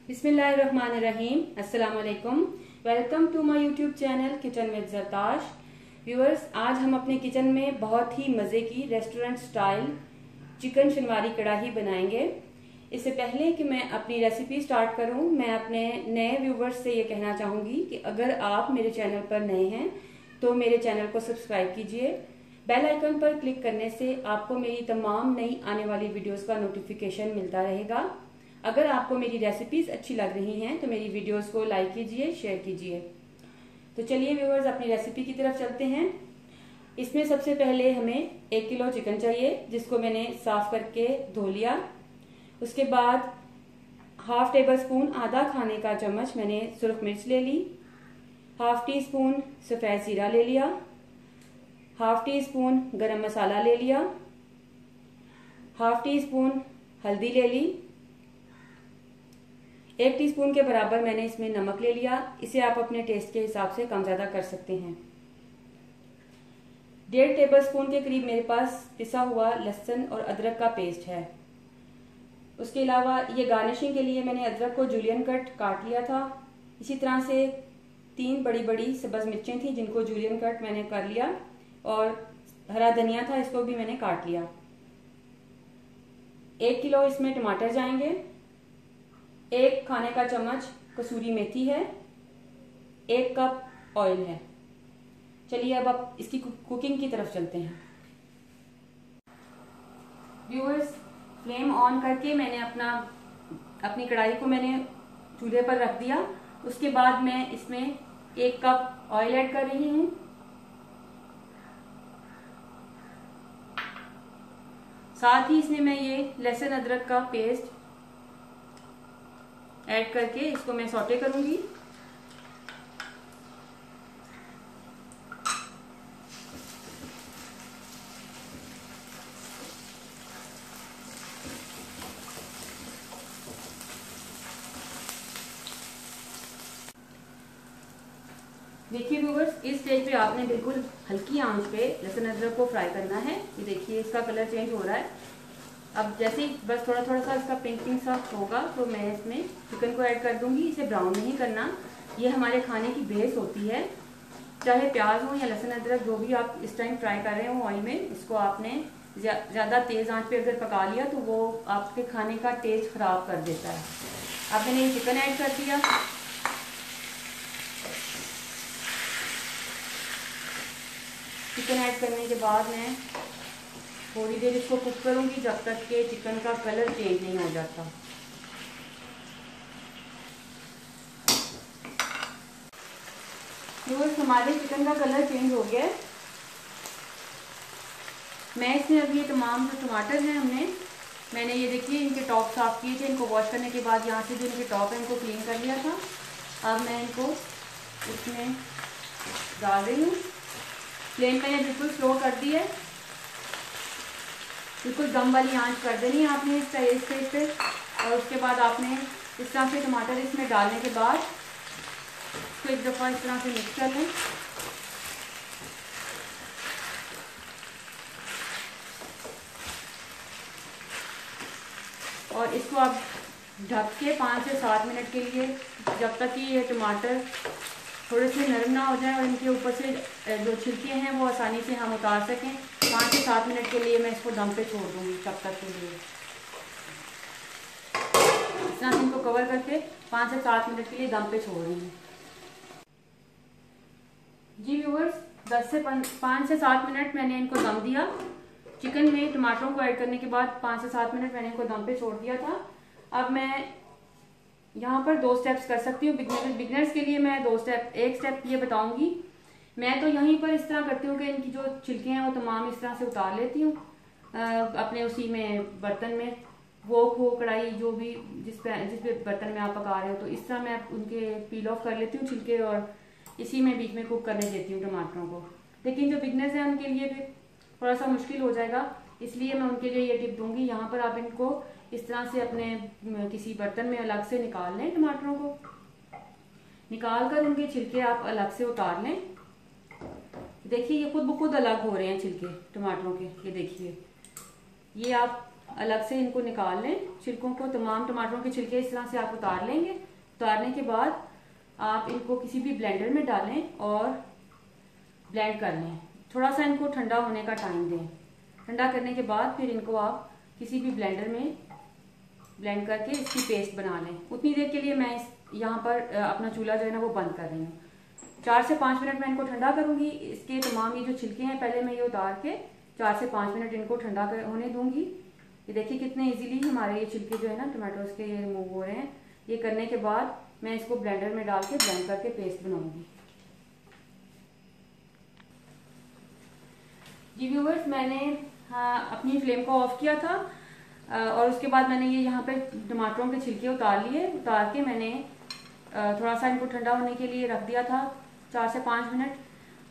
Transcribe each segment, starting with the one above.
बिस्मिल्लाहिर्रहमानिर्रहीम। अस्सलाम वालेकुम। Welcome to my YouTube channel kitchen with Zartash. Viewers, आज हम अपने किचन में बहुत ही मज़े की रेस्टोरेंट स्टाइल चिकन शनवारी कढ़ाई बनाएंगे। इससे पहले कि मैं अपनी रेसिपी स्टार्ट करूं, मैं अपने नए व्यूवर्स से ये कहना चाहूँगी कि अगर आप मेरे चैनल पर नए हैं तो मेरे चैनल को सब्सक्राइब कीजिए। बेल आइकन पर क्लिक करने से आपको मेरी तमाम नई आने वाली वीडियोस का नोटिफिकेशन मिलता रहेगा। अगर आपको मेरी रेसिपीज अच्छी लग रही हैं तो मेरी वीडियोस को लाइक कीजिए, शेयर कीजिए। तो चलिए व्यूअर्स, अपनी रेसिपी की तरफ चलते हैं। इसमें सबसे पहले हमें 1 किलो चिकन चाहिए, जिसको मैंने साफ करके धो लिया। उसके बाद हाफ टेबल स्पून, आधा खाने का चम्मच मैंने सुरख मिर्च ले ली। हाफ टी स्पून सफ़ेद जीरा ले लिया। हाफ टी स्पून गरम मसाला ले लिया। हाफ टी स्पून हल्दी ले ली। 1 टीस्पून के बराबर मैंने इसमें नमक ले लिया। इसे आप अपने टेस्ट के हिसाब से कम ज़्यादा कर सकते हैं। 1.5 टेबल स्पून के करीब मेरे पास पिसा हुआ लहसुन और अदरक का पेस्ट है। उसके अलावा ये गार्निशिंग के लिए मैंने अदरक को जूलियन कट काट लिया था। इसी तरह से 3 बड़ी बड़ी सब्ज़ मिर्चें थी, जिनको जूलियन कट मैंने कर लिया, और हरा धनिया था, इसको भी मैंने काट लिया। 1 किलो इसमें टमाटर जाएंगे। 1 खाने का चम्मच कसूरी मेथी है। 1 कप ऑयल है। चलिए अब आप इसकी कुकिंग की तरफ चलते हैं। व्यूअर्स, फ्लेम ऑन करके मैंने अपनी कढ़ाई को मैंने चूल्हे पर रख दिया। उसके बाद मैं इसमें 1 कप ऑयल ऐड कर रही हूँ। साथ ही इसमें मैं ये लहसुन अदरक का पेस्ट ऐड करके इसको मैं सौटे करूंगी। देखिए व्यूअर्स, इस स्टेज पे आपने बिल्कुल हल्की आंच पे लहसुन अदरक को फ्राई करना है। ये देखिए इसका कलर चेंज हो रहा है। अब जैसे ही बस थोड़ा थोड़ा सा इसका पिंक सा होगा तो मैं इसमें चिकन को ऐड कर दूंगी। इसे ब्राउन नहीं करना, ये हमारे खाने की बेस होती है। चाहे प्याज हो या लहसुन अदरक, जो भी आप इस टाइम फ्राई कर रहे हो ऑयल में, इसको आपने ज़्यादा तेज़ आंच पे अगर पका लिया तो वो आपके खाने का टेस्ट खराब कर देता है। अब मैंने ये चिकन ऐड कर दिया। चिकन ऐड करने के बाद मैं थोड़ी देर इसको कुक करूंगी, जब तक के चिकन का कलर चेंज नहीं हो जाता। तो हमारे चिकन का कलर चेंज हो गया है। मैं इसमें अब ये तमाम जो टमाटर हैं मैंने ये देखिए इनके टॉप साफ किए थे। इनको वॉश करने के बाद यहाँ से जो इनके टॉप है इनको क्लीन कर लिया था। अब मैं इनको इसमें डाल रही हूँ। फ्लेम मैंने बिल्कुल स्लो कर दी है। बिल्कुल दम वाली आंच कर देनी है आपने इस स्टेज पे। और उसके बाद आपने इस तरह से टमाटर इसमें डालने के बाद इसको एक दफ़ा इस तरह से मिक्स कर लें। और इसको आप ढक के 5 से 7 मिनट के लिए, जब तक कि ये टमाटर थोड़े से नरम ना हो जाए और इनके ऊपर से जो छिलके हैं वो आसानी से हम उतार सकें, 5 से 7 मिनट के लिए मैं इसको दम पे छोड़ दूँगी। तब तक के लिए इस तरह से इनको कवर करके 5 से 7 मिनट के लिए दम पे छोड़ रही हूँ। जी व्यूअर्स, 5 से 7 मिनट मैंने इनको दम दिया। चिकन में टमाटरों को ऐड करने के बाद 5 से 7 मिनट मैंने इनको दम पे छोड़ दिया था। अब मैं यहाँ पर 2 स्टेप्स कर सकती हूँ। बिगनर्स के लिए मैं 2 स्टेप, एक स्टेप ये बताऊंगी। मैं तो यहीं पर इस तरह करती हूँ कि इनकी जो छिलके हैं वो तमाम इस तरह से उतार लेती हूँ अपने उसी में बर्तन में, वोक हो, कढ़ाई, जो भी जिस पे बर्तन में आप पका रहे हो, तो इस तरह मैं उनके पील ऑफ कर लेती हूँ छिलके, और इसी में बीच में कुक करने देती हूँ टमाटरों को। लेकिन जो बिगनर्स हैं उनके लिए भी थोड़ा सा मुश्किल हो जाएगा, इसलिए मैं उनके लिए ये टिप दूंगी। यहाँ पर आप इनको इस तरह से अपने किसी बर्तन में अलग से निकाल लें। टमाटरों को निकाल कर उनके छिलके आप अलग से उतार लें। देखिए ये खुद ब खुद अलग हो रहे हैं छिलके टमाटरों के। ये देखिए, ये आप अलग से इनको निकाल लें, छिलकों को, तमाम टमाटरों के छिलके इस तरह से आप उतार लेंगे। उतारने के बाद आप इनको किसी भी ब्लेंडर में डालें और ब्लेंड कर लें। थोड़ा सा इनको ठंडा होने का टाइम दें। ठंडा करने के बाद फिर इनको आप किसी भी ब्लेंडर में ब्लेंड करके इसकी पेस्ट बना लें। उतनी देर के लिए मैं यहाँ पर अपना चूल्हा जो है ना वो बंद कर रही हूँ। 4 से 5 मिनट मैं इनको ठंडा करूँगी। इसके तमाम ये जो छिलके हैं पहले मैं ये उतार के 4 से 5 मिनट इनको ठंडा होने दूंगी। ये देखिए कितने इजीली हमारे ये छिलके जो है ना टमाटोज के ये रिमूव हो रहे हैं। ये करने के बाद मैं इसको ब्लेंडर में डाल के ब्लेंड करके पेस्ट बनाऊंगी। जी व्यूवर्स, मैंने अपनी फ्लेम को ऑफ किया था और उसके बाद मैंने ये यहाँ पे टमाटरों के छिलके उतार लिए। उतार के मैंने थोड़ा सा इनको ठंडा होने के लिए रख दिया था 4 से 5 मिनट,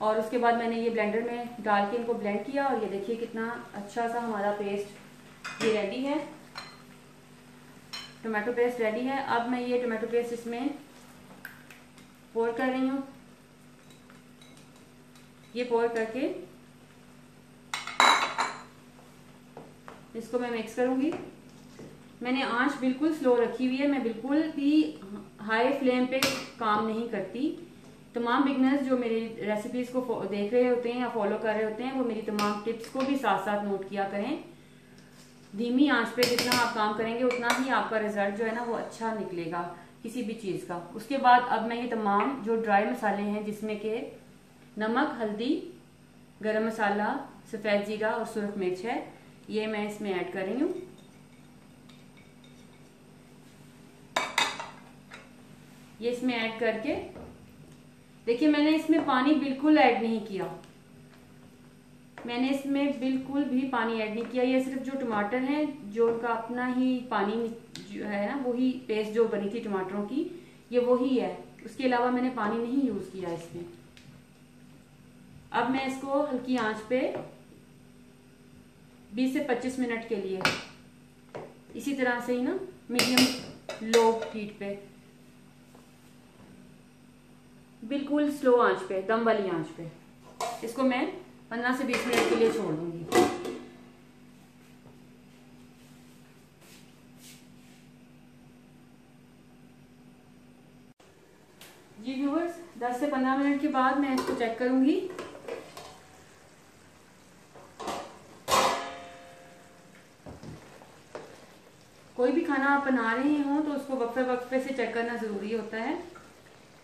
और उसके बाद मैंने ये ब्लेंडर में डाल के इनको ब्लेंड किया और ये देखिए कितना अच्छा सा हमारा पेस्ट ये रेडी है। टमाटो पेस्ट रेडी है। अब मैं ये टमाटो पेस्ट इसमें पोर कर रही हूँ। ये पोर करके इसको मैं मिक्स करूंगी। मैंने आंच बिल्कुल स्लो रखी हुई है, मैं बिल्कुल भी हाई फ्लेम पे काम नहीं करती। तमाम बिगनर्स जो मेरी रेसिपीज को देख रहे होते हैं या फॉलो कर रहे होते हैं वो मेरी तमाम टिप्स को भी साथ साथ नोट किया करें। धीमी आंच पे जितना आप काम करेंगे उतना ही आपका रिजल्ट जो है ना वो अच्छा निकलेगा किसी भी चीज का। उसके बाद अब मैं ये तमाम जो ड्राई मसाले हैं जिसमें के नमक, हल्दी, गरम मसाला, सफेद जीरा और सुरख मिर्च है, ये मैं इसमें ऐड कर रही हूँ। ये इसमें ऐड करके देखिए मैंने इसमें पानी बिल्कुल ऐड नहीं किया। मैंने इसमें बिल्कुल भी पानी ऐड नहीं किया। ये सिर्फ जो टमाटर हैं जो उनका अपना ही पानी जो है ना वही पेस्ट जो बनी थी टमाटरों की ये वही है। उसके अलावा मैंने पानी नहीं यूज किया इसमें। अब मैं इसको हल्की आंच पे 20 से 25 मिनट के लिए इसी तरह से ही ना मीडियम लो हीट पे बिल्कुल स्लो आंच पे, दम वाली आंच पे इसको मैं 15 से 20 मिनट के लिए छोड़ दूंगी। जी व्यूअर्स, 10 से 15 मिनट के बाद मैं इसको चेक करूंगी। कोई भी खाना आप बना रहे हो तो उसको वक्फे वक्फे से चेक करना जरूरी होता है।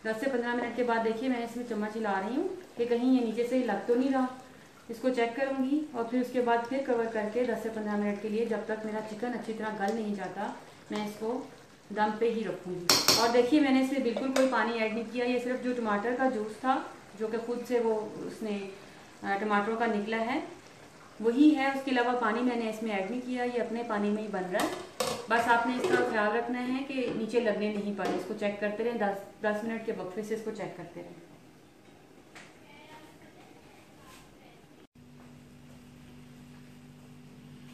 10 से 15 मिनट के बाद देखिए मैं इसमें चम्मच हिला रही हूँ कि कहीं ये नीचे से लग तो नहीं रहा। इसको चेक करूंगी और फिर उसके बाद फिर कवर करके 10 से 15 मिनट के लिए जब तक मेरा चिकन अच्छी तरह गल नहीं जाता मैं इसको दम पे ही रखूंगी। और देखिए मैंने इसमें बिल्कुल कोई पानी ऐड नहीं किया। ये सिर्फ जो टमाटर का जूस था जो कि खुद से वो उसने टमाटरों का निकला है वही है। उसके अलावा पानी मैंने इसमें ऐड नहीं किया। ये अपने पानी में ही बन रहा है। बस आपने इसका ख्याल रखना है कि नीचे लगने नहीं पाए। इसको चेक करते रहें, 10 मिनट के वक्फे से इसको चेक करते रहें।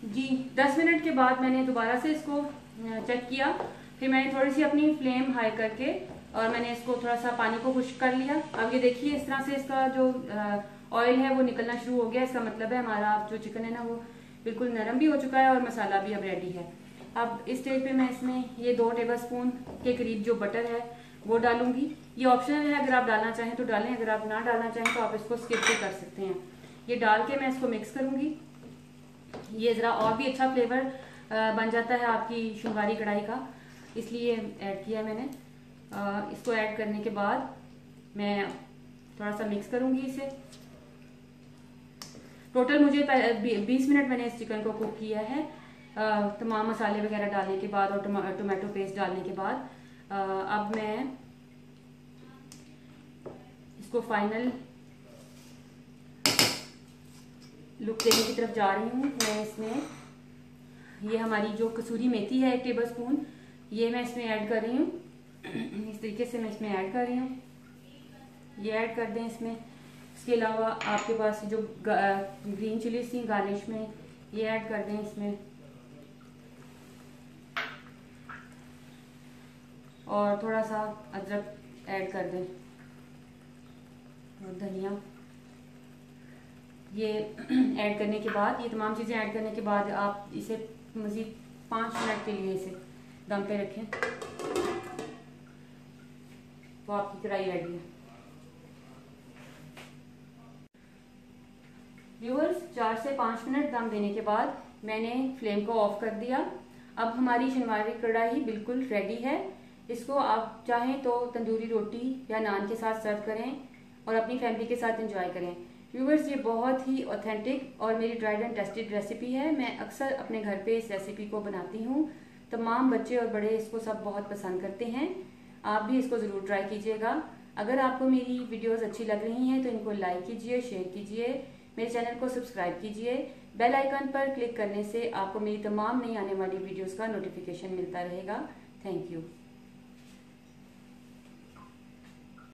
जी 10 मिनट के बाद मैंने दोबारा से इसको चेक किया। फिर मैंने थोड़ी सी अपनी फ्लेम हाई करके और मैंने इसको थोड़ा सा पानी को खुश्क कर लिया। अब ये देखिए इस तरह से इसका जो ऑयल है वो निकलना शुरू हो गया। इसका मतलब है हमारा जो चिकन है ना वो बिल्कुल नरम भी हो चुका है और मसाला भी अब रेडी है। अब इस स्टेज पे मैं इसमें ये 2 टेबलस्पून के करीब जो बटर है वो डालूंगी। ये ऑप्शनल है, अगर आप डालना चाहें तो डालें, अगर आप ना डालना चाहें तो आप इसको स्किप भी कर सकते हैं। ये डाल के मैं इसको मिक्स करूंगी। ये ज़रा और भी अच्छा फ्लेवर बन जाता है आपकी शुंगारी कढ़ाई का, इसलिए ऐड किया मैंने। इसको ऐड करने के बाद मैं थोड़ा सा मिक्स करूंगी इसे। टोटल मुझे 20 मिनट मैंने इस चिकन को कुक किया है। तमाम मसाले वगैरह डालने के बाद और टोमेटो पेस्ट डालने के बाद अब मैं इसको फाइनल लुक देने की तरफ जा रही हूँ। मैं इसमें ये हमारी जो कसूरी मेथी है 1 टेबलस्पून ये मैं इसमें ऐड कर रही हूँ। इस तरीके से मैं इसमें ऐड कर रही हूँ। ये ऐड कर दें इसमें। इसके अलावा आपके पास जो ग्रीन चिलीज थी गार्निश में ये ऐड कर दें इसमें। और थोड़ा सा अदरक ऐड कर दें और धनिया। ये ऐड करने के बाद, ये तमाम चीज़ें ऐड करने के बाद आप इसे मज़ीद 5 मिनट के लिए इसे दम पे रखें तो आपकी कढ़ाई रेडी है। व्यूअर्स, 4 से 5 मिनट दम देने के बाद मैंने फ्लेम को ऑफ कर दिया। अब हमारी शनवारी कढ़ाई बिल्कुल रेडी है। इसको आप चाहें तो तंदूरी रोटी या नान के साथ सर्व करें और अपनी फैमिली के साथ एंजॉय करें। व्यूअर्स, ये बहुत ही ऑथेंटिक और मेरी ट्राइड एंड टेस्टेड रेसिपी है। मैं अक्सर अपने घर पे इस रेसिपी को बनाती हूँ। तमाम बच्चे और बड़े इसको सब बहुत पसंद करते हैं। आप भी इसको ज़रूर ट्राई कीजिएगा। अगर आपको मेरी वीडियोस अच्छी लग रही हैं तो इनको लाइक कीजिए, शेयर कीजिए, मेरे चैनल को सब्सक्राइब कीजिए। बेल आइकन पर क्लिक करने से आपको मेरी तमाम नई आने वाली वीडियोस का नोटिफिकेशन मिलता रहेगा। Thank you.